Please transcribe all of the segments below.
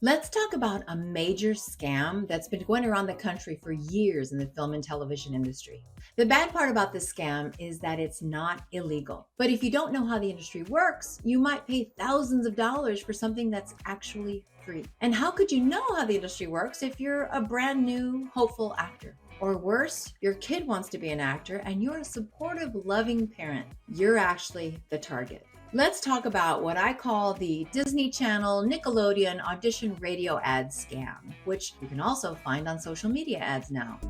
Let's talk about a major scam that's been going around the country for years in the film and television industry. The bad part about this scam is that it's not illegal. But if you don't know how the industry works, you might pay thousands of dollars for something that's actually free. And how could you know how the industry works if you're a brand new, hopeful actor? Or worse, your kid wants to be an actor and you're a supportive, loving parent. You're actually the target. Let's talk about what I call the Disney Channel Nickelodeon audition radio ad scam, which you can also find on social media ads now.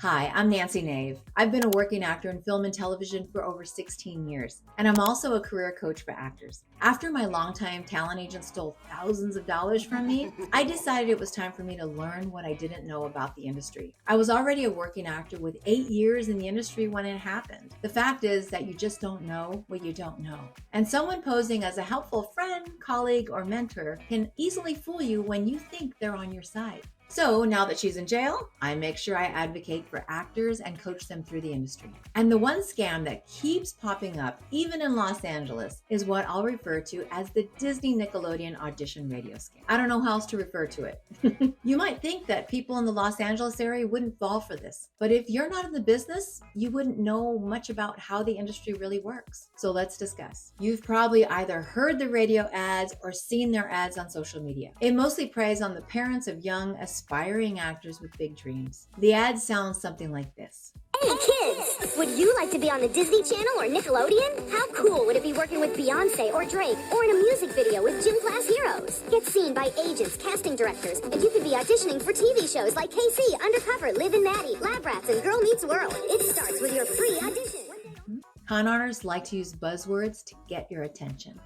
Hi, I'm Nancy Nave. I've been a working actor in film and television for over 16 years, and I'm also a career coach for actors. After my longtime talent agent stole thousands of dollars from me, I decided it was time for me to learn what I didn't know about the industry. I was already a working actor with 8 years in the industry when it happened. The fact is that you just don't know what you don't know. And someone posing as a helpful friend, colleague, or mentor can easily fool you when you think they're on your side. So now that she's in jail, I make sure I advocate for actors and coach them through the industry. And the one scam that keeps popping up, even in Los Angeles, is what I'll refer to as the Disney Nickelodeon audition radio scam. I don't know how else to refer to it. You might think that people in the Los Angeles area wouldn't fall for this, but if you're not in the business, you wouldn't know much about how the industry really works. So let's discuss. You've probably either heard the radio ads or seen their ads on social media. It mostly preys on the parents of young, aspiring actors with big dreams. The ad sounds something like this. Hey kids! Would you like to be on the Disney Channel or Nickelodeon? How cool would it be working with Beyonce or Drake or in a music video with gym class heroes? Get seen by agents, casting directors, and you could be auditioning for TV shows like KC, Undercover, Liv and Maddie, Lab Rats, and Girl Meets World. It starts with your free audition. Con artists like to use buzzwords to get your attention,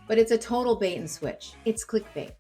but it's a total bait and switch. It's clickbait.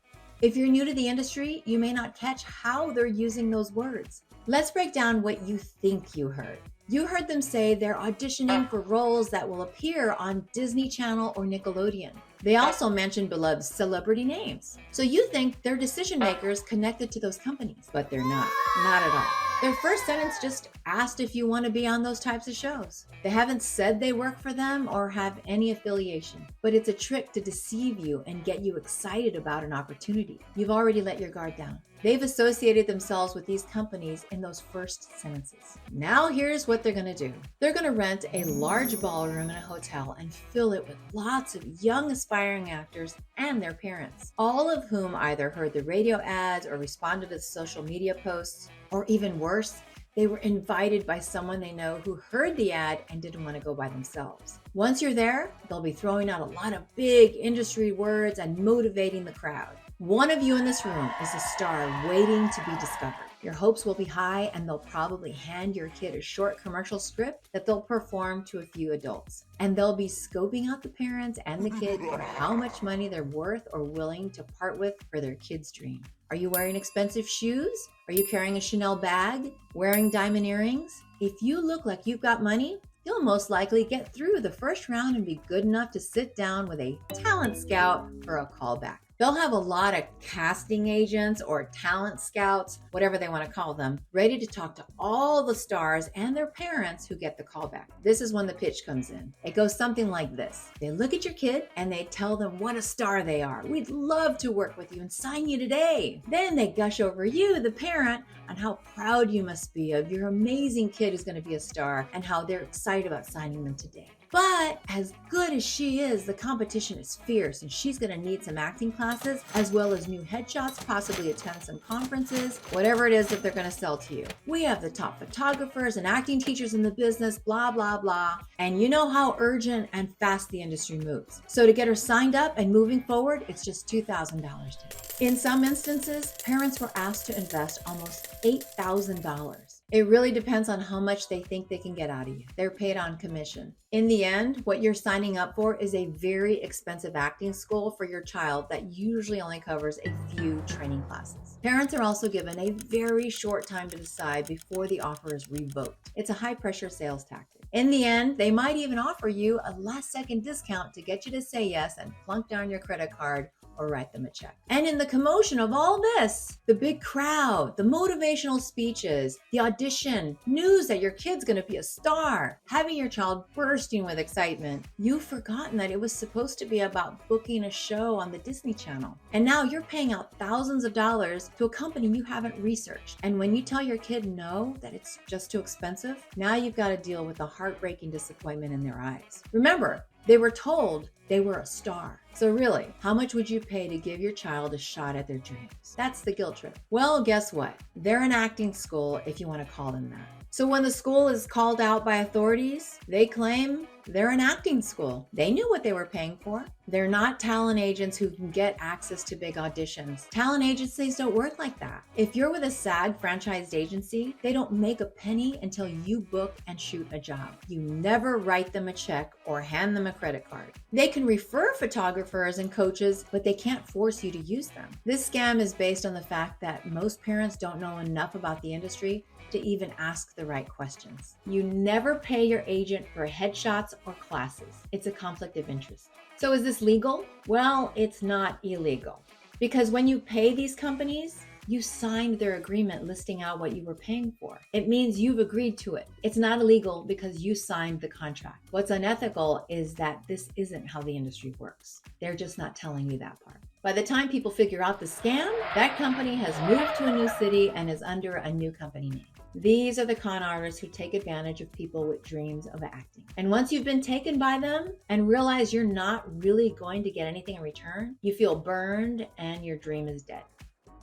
If you're new to the industry, you may not catch how they're using those words. Let's break down what you think you heard. You heard them say they're auditioning for roles that will appear on Disney Channel or Nickelodeon. They also mentioned beloved celebrity names. So you think they're decision makers connected to those companies, but they're not at all. Their first sentence just asked if you want to be on those types of shows. They haven't said they work for them or have any affiliation, but it's a trick to deceive you and get you excited about an opportunity. You've already let your guard down. They've associated themselves with these companies in those first sentences. Now here's what they're going to do. They're going to rent a large ballroom in a hotel and fill it with lots of young aspiring actors and their parents, all of whom either heard the radio ads or responded to social media posts, or even worse, they were invited by someone they know who heard the ad and didn't want to go by themselves. Once you're there, they'll be throwing out a lot of big industry words and motivating the crowd. One of you in this room is a star waiting to be discovered. Your hopes will be high, and they'll probably hand your kid a short commercial script that they'll perform to a few adults. And they'll be scoping out the parents and the kid for how much money they're worth or willing to part with for their kid's dream. Are you wearing expensive shoes? Are you carrying a Chanel bag? Wearing diamond earrings? If you look like you've got money, you'll most likely get through the first round and be good enough to sit down with a talent scout for a callback. They'll have a lot of casting agents or talent scouts, whatever they want to call them, ready to talk to all the stars and their parents who get the callback. This is when the pitch comes in. It goes something like this. They look at your kid and they tell them what a star they are. We'd love to work with you and sign you today. Then they gush over you, the parent, on how proud you must be of your amazing kid who's going to be a star and how they're excited about signing them today. But as good as she is, the competition is fierce and she's going to need some acting classes as well as new headshots, possibly attend some conferences, whatever it is that they're going to sell to you. We have the top photographers and acting teachers in the business, blah, blah, blah. And you know how urgent and fast the industry moves. So to get her signed up and moving forward, it's just $2,000 today. In some instances, parents were asked to invest almost $8,000. It really depends on how much they think they can get out of you. They're paid on commission. In the end, what you're signing up for is a very expensive acting school for your child that usually only covers a few training classes. Parents are also given a very short time to decide before the offer is revoked. It's a high-pressure sales tactic. In the end, they might even offer you a last-second discount to get you to say yes and plunk down your credit card or write them a check. And in the commotion of all this, the big crowd, the motivational speeches, the audition, news that your kid's going to be a star, having your child bursting with excitement, you've forgotten that it was supposed to be about booking a show on the Disney Channel. And now you're paying out thousands of dollars to a company you haven't researched. And when you tell your kid no, that it's just too expensive, now you've got to deal with the heartbreaking disappointment in their eyes. Remember, they were told they were a star. So really, how much would you pay to give your child a shot at their dreams? That's the guilt trip. Well, guess what? They're an acting school, if you want to call them that. So when the school is called out by authorities, they claim they're an acting school. They knew what they were paying for. They're not talent agents who can get access to big auditions. Talent agencies don't work like that. If you're with a SAG franchised agency, they don't make a penny until you book and shoot a job. You never write them a check or hand them a credit card. They can refer photographers and coaches, but they can't force you to use them. This scam is based on the fact that most parents don't know enough about the industry to even ask the right questions. You never pay your agent for headshots or classes. It's a conflict of interest. So is this legal? Well, it's not illegal. Because when you pay these companies, you signed their agreement listing out what you were paying for. It means you've agreed to it. It's not illegal because you signed the contract. What's unethical is that this isn't how the industry works. They're just not telling you that part. By the time people figure out the scam, that company has moved to a new city and is under a new company name. These are the con artists who take advantage of people with dreams of acting. And once you've been taken by them and realize you're not really going to get anything in return, you feel burned and your dream is dead.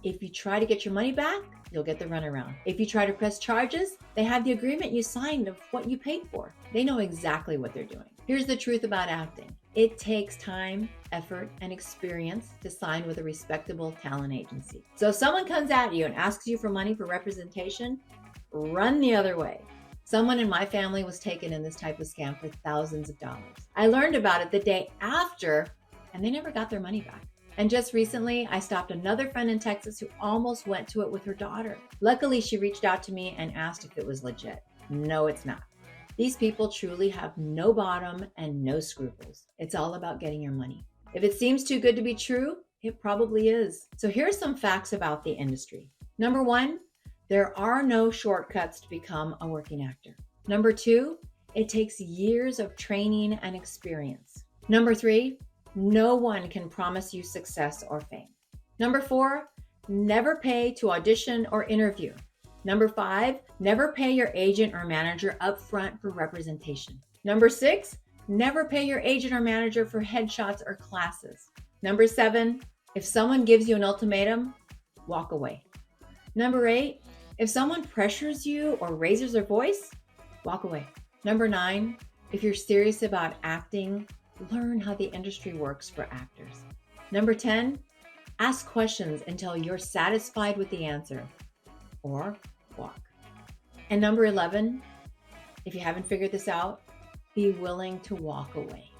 If you try to get your money back, you'll get the runaround. If you try to press charges, they have the agreement you signed of what you paid for. They know exactly what they're doing. Here's the truth about acting. It takes time, effort, and experience to sign with a respectable talent agency. So if someone comes at you and asks you for money for representation, run the other way. Someone in my family was taken in this type of scam for thousands of dollars. I learned about it the day after, and they never got their money back. And just recently, I stopped another friend in Texas who almost went to it with her daughter. Luckily, she reached out to me and asked if it was legit. No, it's not. These people truly have no bottom and no scruples. It's all about getting your money. If it seems too good to be true, it probably is. So here are some facts about the industry. Number one, there are no shortcuts to become a working actor. Number two, it takes years of training and experience. Number three, no one can promise you success or fame. Number four, never pay to audition or interview. Number five, never pay your agent or manager upfront for representation. Number six, never pay your agent or manager for headshots or classes. Number seven, if someone gives you an ultimatum, walk away. Number eight, if someone pressures you or raises their voice, walk away. Number nine, if you're serious about acting, learn how the industry works for actors. Number 10, ask questions until you're satisfied with the answer, or walk. And number 11, if you haven't figured this out, be willing to walk away.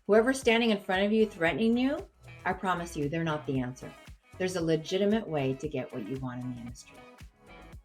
Whoever's standing in front of you threatening you, I promise you, they're not the answer. There's a legitimate way to get what you want in the industry.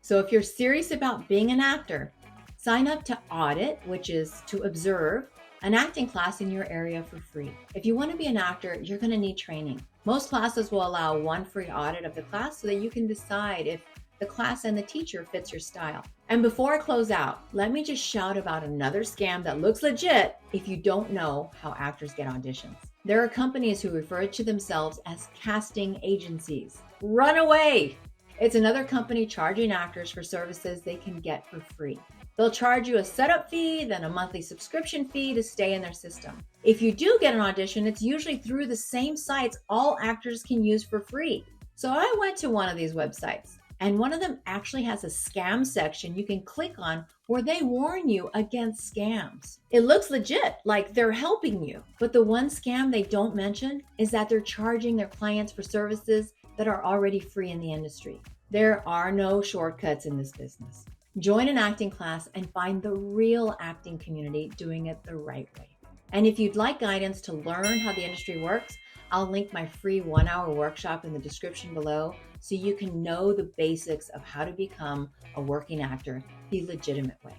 So if you're serious about being an actor, sign up to Audit, which is to observe, an acting class in your area for free. If you want to be an actor, you're going to need training. Most classes will allow one free audit of the class so that you can decide if the class and the teacher fits your style. And before I close out, let me just shout about another scam that looks legit if you don't know how actors get auditions. There are companies who refer to themselves as casting agencies. Run away! It's another company charging actors for services they can get for free. They'll charge you a setup fee, then a monthly subscription fee to stay in their system. If you do get an audition, it's usually through the same sites all actors can use for free. So I went to one of these websites, and one of them actually has a scam section you can click on where they warn you against scams. It looks legit, like they're helping you. But the one scam they don't mention is that they're charging their clients for services that are already free in the industry. There are no shortcuts in this business. Join an acting class and find the real acting community doing it the right way. And if you'd like guidance to learn how the industry works, I'll link my free 1-hour workshop in the description below so you can know the basics of how to become a working actor the legitimate way.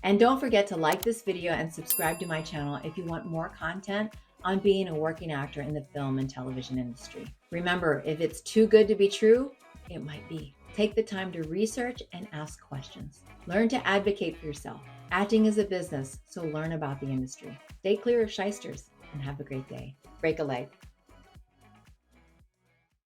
And don't forget to like this video and subscribe to my channel if you want more content on being a working actor in the film and television industry. Remember, if it's too good to be true, it might be. Take the time to research and ask questions. Learn to advocate for yourself. Acting is a business, so learn about the industry. Stay clear of shysters and have a great day. Break a leg.